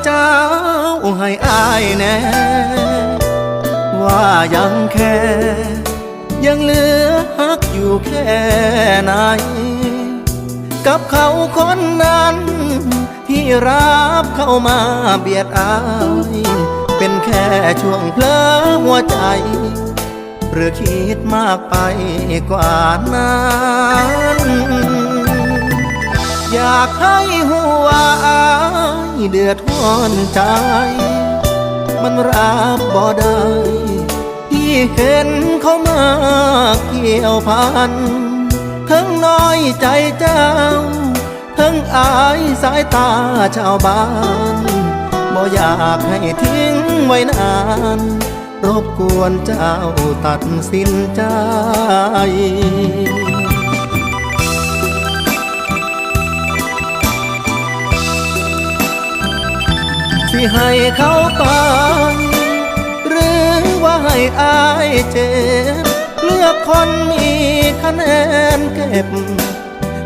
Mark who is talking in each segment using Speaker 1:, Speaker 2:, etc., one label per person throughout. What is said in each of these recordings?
Speaker 1: เจ้าให้อายแน่ว่ายังแค่ยังเหลือฮักอยู่แค่ไหนกับเขาคนนั้นที่รับเข้ามาเบียดอายเป็นแค่ช่วงเพลอหัวใจหรือคิดมากไปกว่านั้นอยากให้หัวอายเดือดร้อนใจมันรับบ่ได้ที่เห็นเขามาเกี่ยวพันทั้งน้อยใจเจ้าทั้งอายสายตาชาวบ้านบ่อยากให้ทิ้งไว้นานรบกวนเจ้าตัดสินใจสิให้เขาไปหรือว่าให้อายเจ็บเลือกคนมีคะแนนเก็บ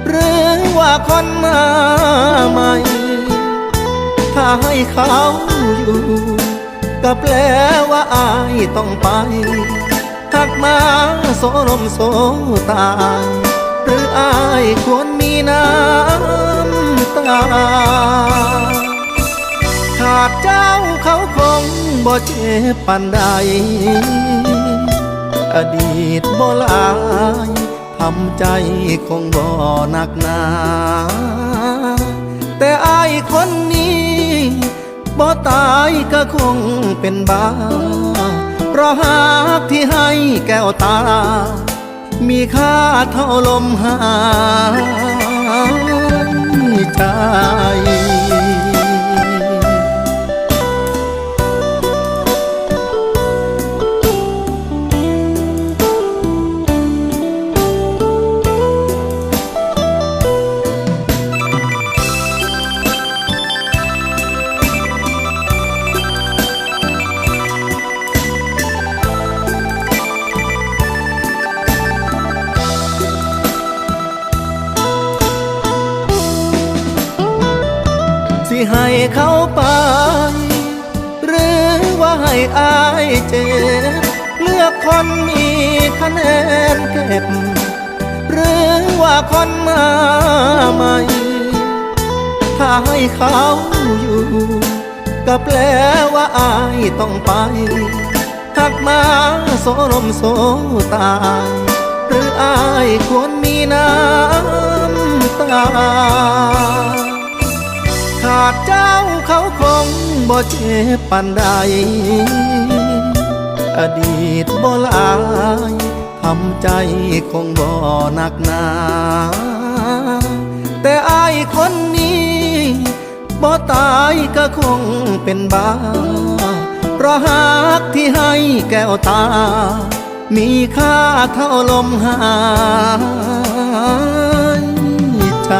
Speaker 1: หรือว่าคนมาใหม่ถ้าให้เขาอยู่ก็แปลว่าอายต้องไปทักมาโสลมโสตาหรืออายควรมีน้ำตาขาดเจ้าเขาคงบ่เจ็บปานใดอดีตบ่หลายทำใจคงบ่หนักหนาแต่อายคนนี้บ่ตายก็คงเป็นบ้าเพราะหากที่ให้แก้วตามีค่าเท่าลมหายใจสิให้เขาไปหรือว่าให้อายเจ็บเลือกคนมีคะแนนเก็บหรือว่าคนมาใหม่ถ้าให้เขาอยู่ก็แปลว่าอายต้องไปทักมาโสลมโสตาหรืออายควรมีน้ำตาขาดเจ้าเขาคงบ่เจ็บปานใดอดีตบ่หลายทำใจคงบ่หนักหนาแต่อายคนนี้บ่ตายก็คงเป็นบ้าเพราะหากที่ให้แก้วตามีค่าเท่าลมหายใจ